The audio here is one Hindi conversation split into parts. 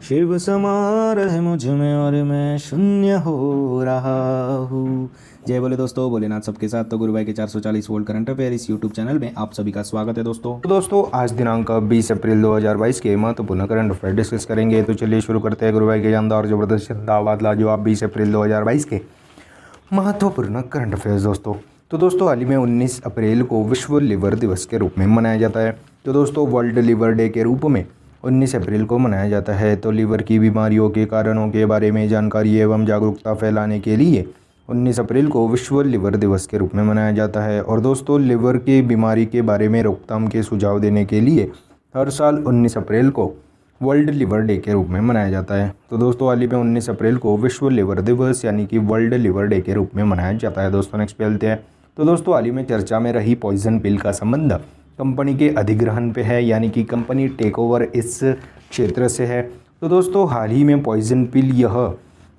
शिव समा रहे मुझ में और मैं शून्य हो रहा हूँ। जय बोले दोस्तों, भोलेनाथ सबके साथ। तो गुरु भाई के 440 वोल्ट करंट अफेयर इस यूट्यूब चैनल में आप सभी का स्वागत है दोस्तों आज दिनांक 20 अप्रैल 2022 के महत्वपूर्ण करंट अफेयर डिस्कस करेंगे। तो चलिए शुरू करते हैं गुरु भाई के जानदार जबरदस्त जिंदाबाद लाजवाब 20 अप्रैल 2022 के महत्वपूर्ण करंट अफेयर्स दोस्तों हाल ही में 19 अप्रैल को विश्व लिवर दिवस के रूप में मनाया जाता है। तो दोस्तों वर्ल्ड लिवर डे के रूप में 19 अप्रैल को मनाया जाता है। तो लिवर की बीमारियों के कारणों के बारे में जानकारी एवं जागरूकता फैलाने के लिए 19 अप्रैल को विश्व लिवर दिवस के रूप में मनाया जाता है। और दोस्तों लिवर की बीमारी के बारे में रोकथाम के सुझाव देने के लिए हर साल 19 अप्रैल को वर्ल्ड लिवर डे के रूप में मनाया जाता है। तो दोस्तों हाल ही में 19 अप्रैल को विश्व लिवर दिवस यानी कि वर्ल्ड लिवर डे के रूप में मनाया जाता है। दोस्तों नेक्स्ट पे चलते हैं। तो दोस्तों हाल ही में चर्चा में रही पॉइजन पिल का संबंध कंपनी के अधिग्रहण पे है, यानी कि कंपनी टेक ओवर इस क्षेत्र से है। तो दोस्तों हाल ही में पॉइजन पिल यह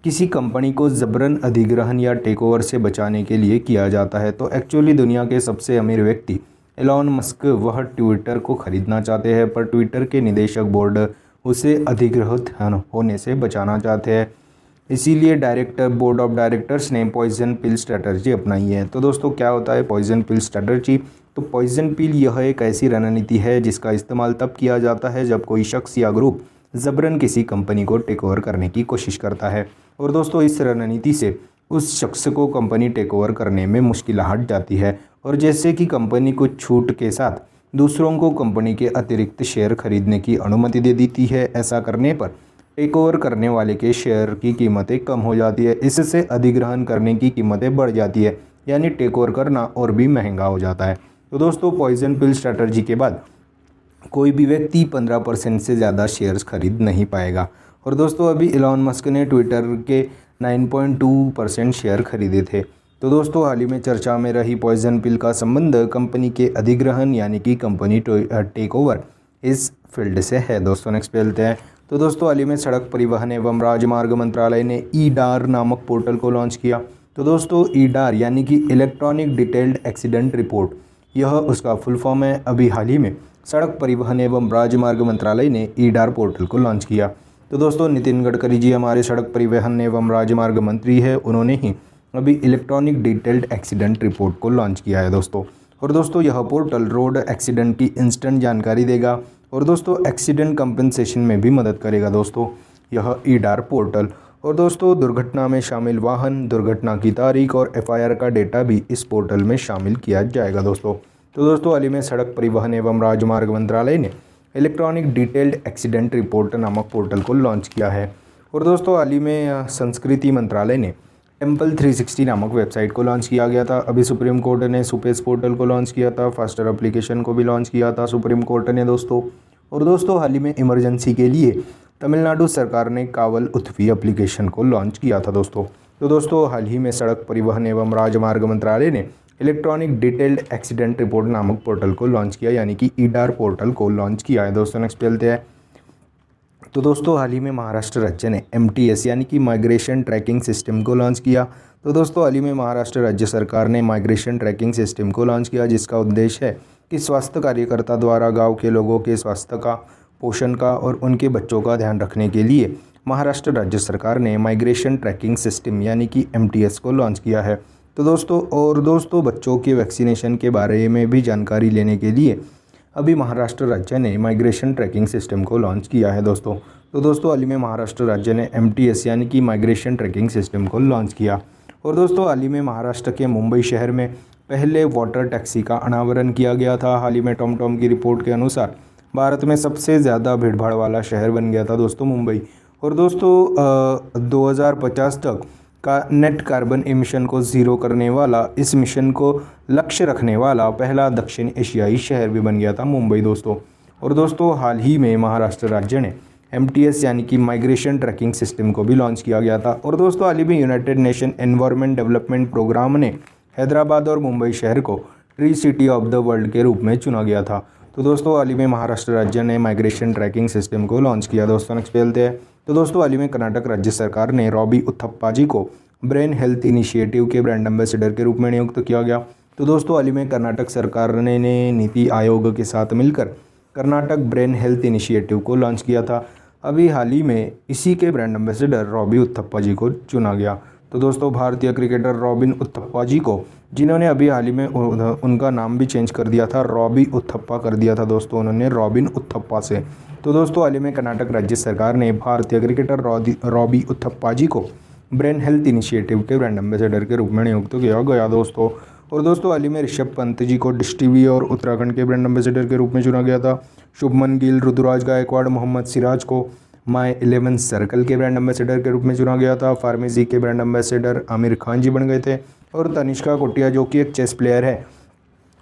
किसी कंपनी को जबरन अधिग्रहण या टेक ओवर से बचाने के लिए किया जाता है। तो एक्चुअली दुनिया के सबसे अमीर व्यक्ति एलॉन मस्क वह ट्विटर को खरीदना चाहते हैं, पर ट्विटर के निदेशक बोर्ड उसे अधिग्रहित होने से बचाना चाहते हैं। इसीलिए बोर्ड ऑफ डायरेक्टर्स ने पॉइजन पिल स्ट्रैटर्जी अपनाई है। तो दोस्तों क्या होता है पॉइजन पिल स्ट्रैटर्जी? तो पॉइजन पिल यह एक ऐसी रणनीति है जिसका इस्तेमाल तब किया जाता है जब कोई शख्स या ग्रुप जबरन किसी कंपनी को टेक ओवर करने की कोशिश करता है। और दोस्तों इस रणनीति से उस शख्स को कंपनी टेक ओवर करने में मुश्किल हट जाती है। और जैसे कि कंपनी कुछ छूट के साथ दूसरों को कंपनी के अतिरिक्त शेयर खरीदने की अनुमति दे देती है। ऐसा करने पर टेक ओवर करने वाले के शेयर की कीमतें कम हो जाती है। इससे अधिग्रहण करने की कीमतें बढ़ जाती है, यानी टेक ओवर करना और भी महंगा हो जाता है। तो दोस्तों पॉइजन पिल स्ट्रैटर्जी के बाद कोई भी व्यक्ति 15% से ज़्यादा शेयर्स खरीद नहीं पाएगा। और दोस्तों अभी एलॉन मस्क ने ट्विटर के 9.2% शेयर खरीदे थे। तो दोस्तों हाल ही में चर्चा में रही पॉइजन पिल का संबंध कंपनी के अधिग्रहण यानी कि कंपनी टेक ओवर इस फील्ड से है। दोस्तों नेक्स्ट पे चलते हैं। तो दोस्तों हाल ही में सड़क परिवहन एवं राजमार्ग मंत्रालय ने ईडार नामक पोर्टल को लॉन्च किया। तो दोस्तों ईडार यानी कि इलेक्ट्रॉनिक डिटेल्ड एक्सीडेंट रिपोर्ट, यह उसका फुल फॉर्म है। अभी हाल ही में सड़क परिवहन एवं राजमार्ग मंत्रालय ने ईडार पोर्टल को लॉन्च किया। तो दोस्तों नितिन गडकरी जी हमारे सड़क परिवहन एवं राजमार्ग मंत्री है, उन्होंने ही अभी इलेक्ट्रॉनिक डिटेल्ड एक्सीडेंट रिपोर्ट को लॉन्च किया है दोस्तों। और दोस्तों यह पोर्टल रोड एक्सीडेंट की इंस्टेंट जानकारी देगा और दोस्तों एक्सीडेंट कंपनसेशन में भी मदद करेगा दोस्तों यह ईडार पोर्टल। और दोस्तों दुर्घटना में शामिल वाहन, दुर्घटना की तारीख और एफआईआर का डेटा भी इस पोर्टल में शामिल किया जाएगा दोस्तों। तो दोस्तों हाल ही में सड़क परिवहन एवं राजमार्ग मंत्रालय ने इलेक्ट्रॉनिक डिटेल्ड एक्सीडेंट रिपोर्ट नामक पोर्टल को लॉन्च किया है। और दोस्तों हाल ही में संस्कृति मंत्रालय ने टेम्पल 360 नामक वेबसाइट को लॉन्च किया गया था। अभी सुप्रीम कोर्ट ने सुपेस पोर्टल को लॉन्च किया था, फास्टर एप्लीकेशन को भी लॉन्च किया था सुप्रीम कोर्ट ने दोस्तों। और दोस्तों हाल ही में इमरजेंसी के लिए तमिलनाडु सरकार ने कावल उथवी एप्लीकेशन को लॉन्च किया था दोस्तों। तो दोस्तों हाल ही में सड़क परिवहन एवं राजमार्ग मंत्रालय ने इलेक्ट्रॉनिक डिटेल्ड एक्सीडेंट रिपोर्ट नामक पोर्टल को लॉन्च किया, यानी कि ईडार पोर्टल को लॉन्च किया है दोस्तों। नेक्स्ट पे चलते हैं। तो दोस्तों हाल ही में महाराष्ट्र राज्य ने MTS यानी कि माइग्रेशन ट्रैकिंग सिस्टम को लॉन्च किया। तो दोस्तों हाल ही में महाराष्ट्र राज्य सरकार ने माइग्रेशन ट्रैकिंग सिस्टम को लॉन्च किया, जिसका उद्देश्य है कि स्वास्थ्य कार्यकर्ता द्वारा गांव के लोगों के स्वास्थ्य का, पोषण का और उनके बच्चों का ध्यान रखने के लिए महाराष्ट्र राज्य सरकार ने माइग्रेशन ट्रैकिंग सिस्टम यानी कि MTS को लॉन्च किया है। तो दोस्तों बच्चों के वैक्सीनेशन के बारे में भी जानकारी लेने के लिए अभी महाराष्ट्र राज्य ने माइग्रेशन ट्रैकिंग सिस्टम को लॉन्च किया है दोस्तों। तो दोस्तों हाल ही में महाराष्ट्र राज्य ने MTS यानी कि माइग्रेशन ट्रैकिंग सिस्टम को लॉन्च किया। और दोस्तों हाल ही में महाराष्ट्र के मुंबई शहर में पहले वाटर टैक्सी का अनावरण किया गया था। हाल ही में टॉम की रिपोर्ट के अनुसार भारत में सबसे ज़्यादा भीड़भाड़ वाला शहर बन गया था दोस्तों मुंबई। और दोस्तों 2050 तक का नेट कार्बन एमिशन को ज़ीरो करने वाला, इस मिशन को लक्ष्य रखने वाला पहला दक्षिण एशियाई शहर भी बन गया था मुंबई दोस्तों। और दोस्तों हाल ही में महाराष्ट्र राज्य ने MTS यानी कि माइग्रेशन ट्रैकिंग सिस्टम को भी लॉन्च किया गया था। और दोस्तों हाल ही में united nation environment development programme ने हैदराबाद और मुंबई शहर को tree city of the world के रूप में चुना गया था। तो दोस्तों हाल ही में महाराष्ट्र राज्य ने माइग्रेशन ट्रैकिंग सिस्टम को लॉन्च किया दोस्तों। नेक्स्ट पे चलते हैं। तो दोस्तों हाल ही में कर्नाटक राज्य सरकार ने रॉबी उथप्पा जी को ब्रेन हेल्थ इनिशिएटिव के ब्रांड एम्बेसडर के रूप में नियुक्त किया गया। तो दोस्तों हाल ही में कर्नाटक सरकार ने नीति आयोग के साथ मिलकर कर्नाटक ब्रेन हेल्थ इनिशिएटिव को लॉन्च किया था। अभी हाल ही में इसी के ब्रांड एम्बेसडर रॉबी उथप्पा जी को चुना गया। तो दोस्तों भारतीय क्रिकेटर रॉबिन उथप्पा जी को, जिन्होंने अभी हाल ही में उनका नाम भी चेंज कर दिया था, रॉबी उथप्पा कर दिया था दोस्तों उन्होंने रॉबिन उथप्पा से। तो दोस्तों हाल ही में कर्नाटक राज्य सरकार ने भारतीय क्रिकेटर रॉबी उथप्पा जी को ब्रेन हेल्थ इनिशिएटिव के ब्रांड एम्बेसडर के रूप में नियुक्त किया गया दोस्तों। और दोस्तों हाल ही में ऋषभ पंत जी को डिश टीवी और उत्तराखंड के ब्रांड एम्बेसडर के रूप में चुना गया था। शुभमन गिल, ऋतुराज गायकवाड़, मोहम्मद सिराज को माई 11 सर्कल के ब्रांड एम्बेसडर के रूप में चुना गया था। फार्मेसी के ब्रांड एम्बेसडर आमिर खान जी बन गए थे। और तनिष्का कोटिया जो कि एक चेस प्लेयर है,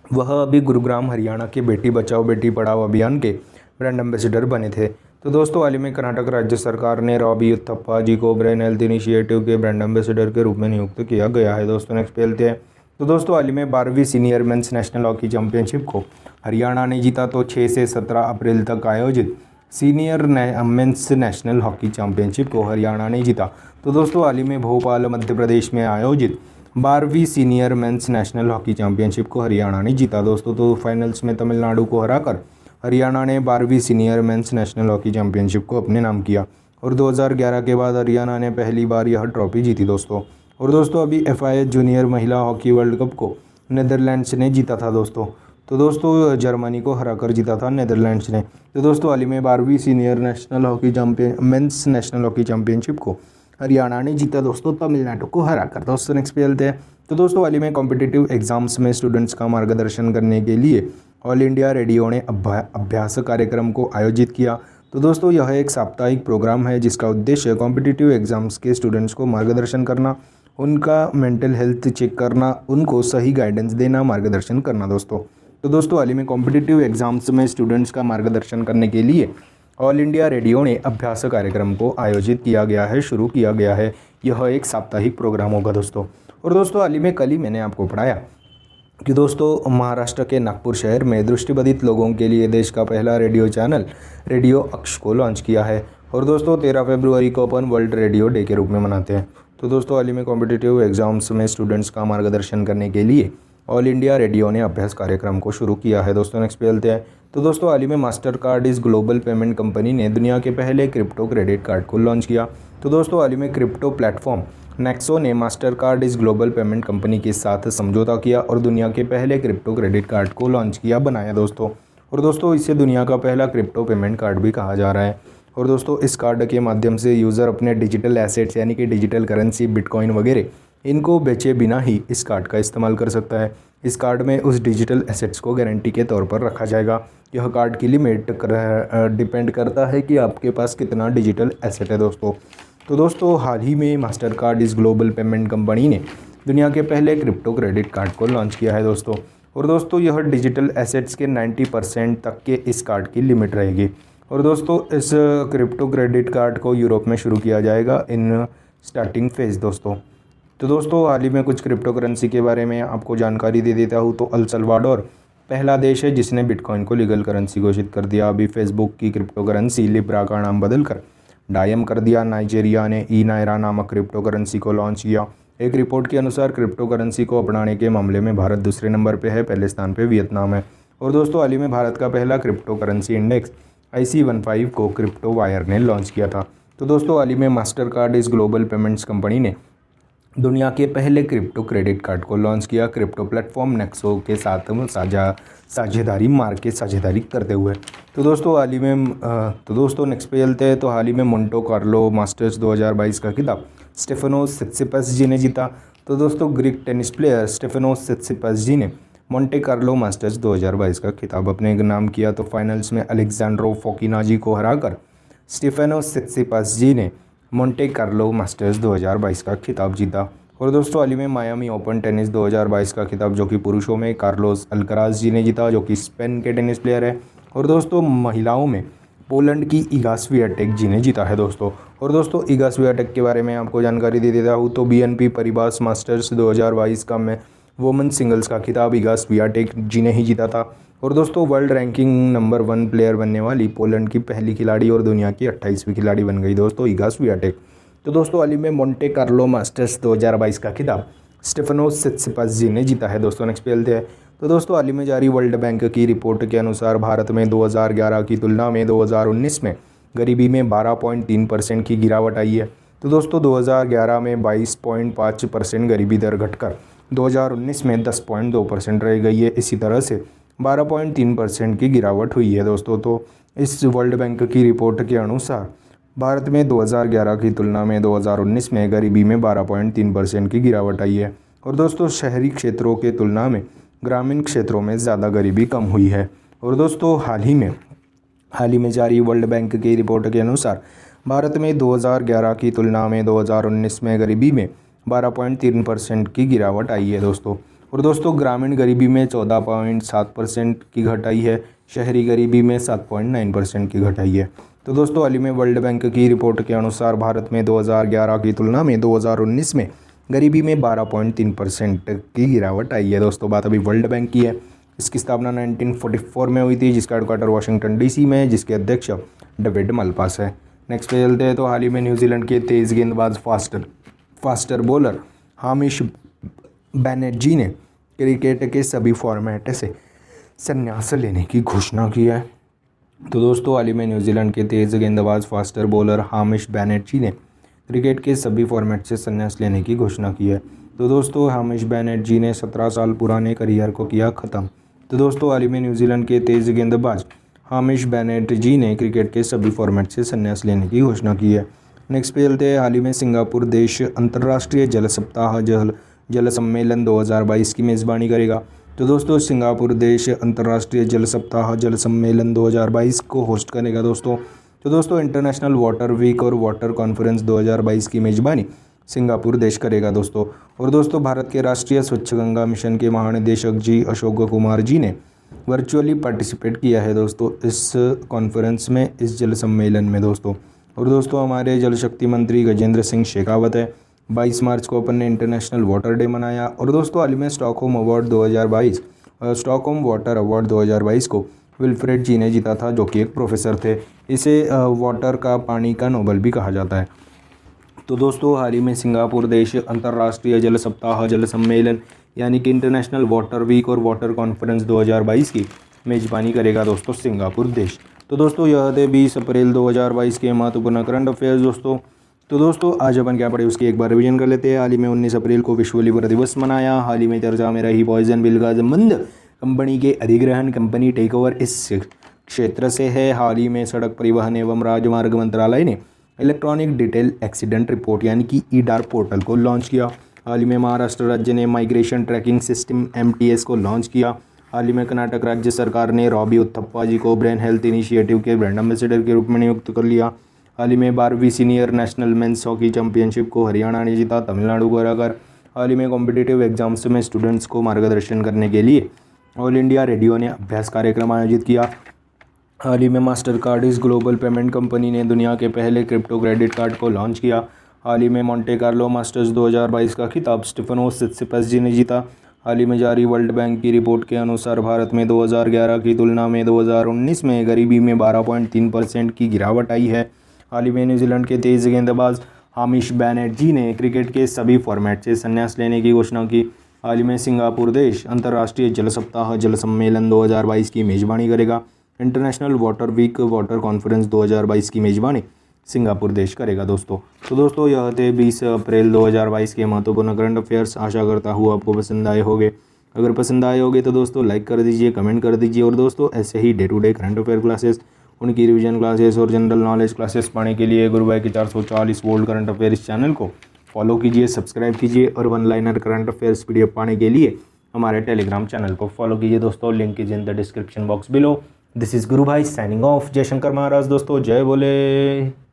वह अभी गुरुग्राम हरियाणा के बेटी बचाओ बेटी पढ़ाओ अभियान के ब्रांड एम्बेसडर बने थे। तो दोस्तों हाल ही में कर्नाटक राज्य सरकार ने रॉबी उथप्पा जी को ब्रेन हेल्थ इनिशिएटिव के ब्रांड एम्बेसडर के रूप में नियुक्त किया गया है दोस्तों। नेक्स्ट खेलते हैं। तो दोस्तों हाल ही में 12वीं senior mains national hockey championship को हरियाणा ने जीता। तो 6 से 17 अप्रैल तक आयोजित senior mains national hockey championship को हरियाणा ने जीता। तो दोस्तों हाल ही में भोपाल मध्य प्रदेश में आयोजित 12वीं senior mains national hockey championship को हरियाणा ने जीता दोस्तों। तो फाइनल्स में तमिलनाडु को हराकर हरियाणा ने 12वीं senior mains national hockey championship को अपने नाम किया। और 2011 के बाद हरियाणा ने पहली बार यह ट्रॉफी जीती दोस्तों। और दोस्तों अभी FIH जूनियर महिला हॉकी वर्ल्ड कप को नीदरलैंड्स ने जीता था दोस्तों। तो दोस्तों जर्मनी को हराकर जीता था नीदरलैंड्स ने। तो दोस्तों हाल ही में 12वीं senior national hockey mains national hockey championship को हरियाणा ने जीता दोस्तों, तमिलनाडु को हराकर। दोस्तों नेक्स्ट पे चलते हैं। तो दोस्तों हाल ही में कॉम्पिटिटिव एग्जाम्स में स्टूडेंट्स का मार्गदर्शन करने के लिए ऑल इंडिया रेडियो ने अभ्यास कार्यक्रम को आयोजित किया। तो दोस्तों यह एक साप्ताहिक प्रोग्राम है जिसका उद्देश्य कॉम्पिटिटिव एग्जाम्स के स्टूडेंट्स को मार्गदर्शन करना, उनका मेंटल हेल्थ चेक करना, उनको सही गाइडेंस देना, मार्गदर्शन करना दोस्तों। तो दोस्तों हाल ही में कॉम्पिटिटिव एग्जाम्स में स्टूडेंट्स का मार्गदर्शन करने के लिए ऑल इंडिया रेडियो ने अभ्यास कार्यक्रम को आयोजित किया गया है, शुरू किया गया है। यह एक साप्ताहिक प्रोग्राम होगा दोस्तों। और दोस्तों हाल ही में कल ही मैंने आपको पढ़ाया कि दोस्तों महाराष्ट्र के नागपुर शहर में दृष्टिबाधित लोगों के लिए देश का पहला रेडियो चैनल रेडियो अक्ष को लॉन्च किया है। और दोस्तों 13 फरवरी को अपन वर्ल्ड रेडियो डे के रूप में मनाते हैं। तो दोस्तों हाल ही में कॉम्पिटिटिव एग्जाम्स में स्टूडेंट्स का मार्गदर्शन करने के लिए ऑल इंडिया रेडियो ने अभ्यास कार्यक्रम को शुरू किया है दोस्तों। नेक्स्ट पे चलते हैं। तो दोस्तों हाल ही में मास्टर कार्ड इस ग्लोबल पेमेंट कंपनी ने दुनिया के पहले क्रिप्टो क्रेडिट कार्ड को लॉन्च किया। तो दोस्तों हाल ही में क्रिप्टो प्लेटफॉर्म नेक्सो ने मास्टर कार्ड इस ग्लोबल पेमेंट कंपनी के साथ समझौता किया और दुनिया के पहले क्रिप्टो क्रेडिट कार्ड को लॉन्च किया, बनाया दोस्तों। और दोस्तों इसे दुनिया का पहला क्रिप्टो पेमेंट कार्ड भी कहा जा रहा है। और दोस्तों इस कार्ड के माध्यम से यूज़र अपने डिजिटल एसेट्स यानी कि डिजिटल करेंसी, बिटकॉइन वगैरह इनको बेचे बिना ही इस कार्ड का इस्तेमाल कर सकता है। इस कार्ड में उस डिजिटल एसेट्स को गारंटी के तौर पर रखा जाएगा। यह कार्ड की लिमिट डिपेंड करता है कि आपके पास कितना डिजिटल एसेट है दोस्तों। तो दोस्तों हाल ही में मास्टर कार्ड इस ग्लोबल पेमेंट कंपनी ने दुनिया के पहले क्रिप्टो क्रेडिट कार्ड को लॉन्च किया है दोस्तों। और दोस्तों यह डिजिटल एसेट्स के 90% तक के इस कार्ड की लिमिट रहेगी। और दोस्तों इस क्रिप्टो क्रेडिट कार्ड को यूरोप में शुरू किया जाएगा इन स्टार्टिंग फेज़ दोस्तों। तो दोस्तों हाल ही में कुछ क्रिप्टो करेंसी के बारे में आपको जानकारी दे देता हूँ। तो अल सल्वाडोर पहला देश है जिसने बिटकॉइन को लीगल करेंसी घोषित कर दिया। अभी फेसबुक की क्रिप्टो करेंसी लिब्रा का नाम बदलकर डायम कर दिया। नाइजीरिया ने ई नायरा नामक क्रिप्टो करेंसी को लॉन्च किया। एक रिपोर्ट के अनुसार क्रिप्टो करेंसी को अपनाने के मामले में भारत दूसरे नंबर पे है, पहले स्थान पे वियतनाम है। और दोस्तों हाल ही में भारत का पहला क्रिप्टो करेंसी इंडेक्स IC15 को क्रिप्टो वायर ने लॉन्च किया था। तो दोस्तों हाल ही में मास्टर कार्ड इस ग्लोबल पेमेंट्स कंपनी ने दुनिया के पहले क्रिप्टो क्रेडिट कार्ड को लॉन्च किया, क्रिप्टो प्लेटफॉर्म नेक्सो के साथ साझेदारी करते हुए। तो दोस्तों हाल ही में नेक्स्ट पे चलते हैं। तो हाल ही में मोंटे कार्लो मास्टर्स 2022 का खिताब स्टेफानोस सित्सिपास जी ने जीता। तो दोस्तों Greek tennis player Stefanos Tsitsipas ji ने मोंटे कार्लो मास्टर्स 2022 का खिताब अपने नाम किया। तो फाइनल्स में अलेक्जेंड्रो फोकिना जी को हराकर स्टेफानोस सित्सिपास जी ने मोंटे कार्लो मास्टर्स 2022 का खिताब जीता। और दोस्तों हाल ही में मायामी ओपन टेनिस 2022 का खिताब जो कि पुरुषों में कार्लोस अल्कराज जी ने जीता, जो कि स्पेन के टेनिस प्लेयर है। और दोस्तों महिलाओं में पोलैंड की इगा स्वियाटेक जी ने जीता है दोस्तों। और दोस्तों इगा स्वियाटेक के बारे में आपको जानकारी दे देता हूँ। तो BNP परिबास मास्टर्स 2022 का में वुमेन सिंगल्स का खिताब इगा स्वियाटेक जी ने ही जीता था। और दोस्तों वर्ल्ड रैंकिंग नंबर 1 प्लेयर बनने वाली पोलैंड की पहली खिलाड़ी और दुनिया की 28वीं खिलाड़ी बन गई दोस्तों इगा स्वियाटेक। तो दोस्तों हाल ही में मोंटे कार्लो मास्टर्स 2022 का खिताब स्टेफानोस सित्सिपास जी ने जीता है दोस्तों। नेक्स्ट पे चलते हैं। तो दोस्तों हाल ही में जारी वर्ल्ड बैंक की रिपोर्ट के अनुसार भारत में 2011 की तुलना में 2019 में गरीबी में 12.3% की गिरावट आई है। तो दोस्तों 2011 में 22.5% गरीबी दर घटकर 2019 में 10.2% रह गई है। इसी तरह से 12.3% की गिरावट हुई है दोस्तों। तो इस वर्ल्ड बैंक की रिपोर्ट के अनुसार भारत में 2011 की तुलना में 2019 में गरीबी में 12.3% की गिरावट आई है। और दोस्तों शहरी क्षेत्रों के तुलना में ग्रामीण क्षेत्रों में ज़्यादा गरीबी कम हुई है। और दोस्तों हाल ही में जारी वर्ल्ड बैंक की रिपोर्ट के अनुसार भारत में 2011 की तुलना में 2019 में गरीबी में 12.3% की गिरावट आई है दोस्तों। और दोस्तों ग्रामीण गरीबी में 14.7% की घटाई है, शहरी गरीबी में 7.9% की घटाई है। तो दोस्तों हाल ही में वर्ल्ड बैंक की रिपोर्ट के अनुसार भारत में 2011 की तुलना में 2019 में गरीबी में 12.3% की गिरावट आई है दोस्तों। बात अभी वर्ल्ड बैंक की है। इसकी स्थापना 1944 में हुई थी, जिसका हेडक्वार्टर वाशिंगटन डीसी में है, जिसके अध्यक्ष डेविड मलपास है। नेक्स्ट पे चलते हैं। तो हाल ही में न्यूजीलैंड के तेज़ गेंदबाज फास्टर बॉलर हामिश बैनर्जी ने क्रिकेट के सभी फॉर्मेट से संन्यास लेने की घोषणा की है। तो दोस्तों हाल ही में न्यूजीलैंड के तेज़ गेंदबाज फास्टर बॉलर हामिश बैनर्जी ने क्रिकेट के सभी फॉर्मेट से संन्यास लेने की घोषणा की है। तो दोस्तों हामिश बैनर्जी ने 17 साल पुराने करियर को किया ख़त्म। तो दोस्तों हाल ही में न्यूजीलैंड के तेज़ गेंदबाज हामिश बैनर्जी ने क्रिकेट के सभी फॉर्मेट से संन्यास लेने की घोषणा की है। नेक्स्ट पे चलते हैं। हाल ही में सिंगापुर देश अंतर्राष्ट्रीय जल सप्ताह जल सम्मेलन 2022 की मेज़बानी करेगा। तो दोस्तों सिंगापुर देश अंतर्राष्ट्रीय जल सप्ताह जल सम्मेलन 2022 को होस्ट करेगा दोस्तों। तो दोस्तों इंटरनेशनल वाटर वीक और वाटर कॉन्फ्रेंस 2022 की मेज़बानी सिंगापुर देश करेगा दोस्तों। और दोस्तों भारत के राष्ट्रीय स्वच्छ गंगा मिशन के महानिदेशक जी अशोक कुमार जी ने वर्चुअली पार्टिसिपेट किया है दोस्तों इस कॉन्फ्रेंस में, इस जल सम्मेलन में दोस्तों। और दोस्तों हमारे जल शक्ति मंत्री गजेंद्र सिंह शेखावत है। 22 मार्च को अपन ने इंटरनेशनल वाटर डे मनाया। और दोस्तों हाल ही में स्टॉकहोम वाटर अवार्ड 2022 को विल्फ्रेड जी ने जीता था, जो कि एक प्रोफेसर थे। इसे वाटर का पानी का नोबेल भी कहा जाता है। तो दोस्तों हाल ही में सिंगापुर देश अंतर्राष्ट्रीय जल सप्ताह जल सम्मेलन यानी कि इंटरनेशनल वाटर वीक और वाटर कॉन्फ्रेंस 2022 की मेज़बानी करेगा दोस्तों सिंगापुर देश। तो दोस्तों यह थे 20 अप्रैल 2022 के महत्वपूर्ण करंट अफेयर्स दोस्तों। तो दोस्तों आज अपन क्या पढ़े उसकी एक बार रिवीजन कर लेते हैं। हाल ही में 19 अप्रैल को विश्व लिवर दिवस मनाया। हाल ही में चर्चा में रही पॉइजन बिल का संबंध कंपनी के अधिग्रहण कंपनी टेकओवर इस क्षेत्र से है। हाल ही में सड़क परिवहन एवं राजमार्ग मंत्रालय ने इलेक्ट्रॉनिक डिटेल एक्सीडेंट रिपोर्ट यानी कि ईडार पोर्टल को लॉन्च किया। हाल ही में महाराष्ट्र राज्य ने माइग्रेशन ट्रैकिंग सिस्टम MTS को लॉन्च किया। हाल ही में कर्नाटक राज्य सरकार ने रॉबी उत्थप्पा जी को ब्रेन हेल्थ इनिशिएटिव के ब्रांड एम्बेसडर के रूप में नियुक्त कर लिया। हाल ही में 12वीं senior national men's hockey championship को हरियाणा ने जीता तमिलनाडु को हराकर। हाल ही में कॉम्पिटिटिव एग्जाम्स में स्टूडेंट्स को मार्गदर्शन करने के लिए ऑल इंडिया रेडियो ने अभ्यास कार्यक्रम आयोजित किया। हाल ही में मास्टर कार्ड इस ग्लोबल पेमेंट कंपनी ने दुनिया के पहले क्रिप्टो क्रेडिट कार्ड को लॉन्च किया। हाल ही में मोंटे कार्लो मास्टर्स 2022 का खिताब स्टीफानोस सित्सिपास जी ने जीता। हाल ही में जारी वर्ल्ड बैंक की रिपोर्ट के अनुसार भारत में 2011 की तुलना में 2019 में गरीबी में 12.3% की गिरावट आई है। हाल ही में न्यूजीलैंड के तेज गेंदबाज हामिश बैनर्जी ने क्रिकेट के सभी फॉर्मेट से संन्यास लेने की घोषणा की। हाल ही में सिंगापुर देश अंतर्राष्ट्रीय जल सप्ताह जल सम्मेलन 2022 की मेज़बानी करेगा। International water week water conference 2022 की मेज़बानी सिंगापुर देश करेगा दोस्तों। तो दोस्तों यह थे 20 अप्रैल 2022 के महत्वपूर्ण करंट अफेयर्स। आशा करता हूँ आपको पसंद आए होंगे। अगर पसंद आए होंगे तो दोस्तों लाइक कर दीजिए, कमेंट कर दीजिए। और दोस्तों ऐसे ही day to day current affair classes, उनकी रिवीजन क्लासेस और जनरल नॉलेज क्लासेस पाने के लिए गुरुभाई के 440 वोल्ट करंट अफेयर इस चैनल को फॉलो कीजिए, सब्सक्राइब कीजिए। और one liner current affairs PDF पाने के लिए हमारे टेलीग्राम चैनल को फॉलो कीजिए दोस्तों। Link is in the description box below. This is Gurubhai signing off. जय शंकर महाराज दोस्तों, जय बोले।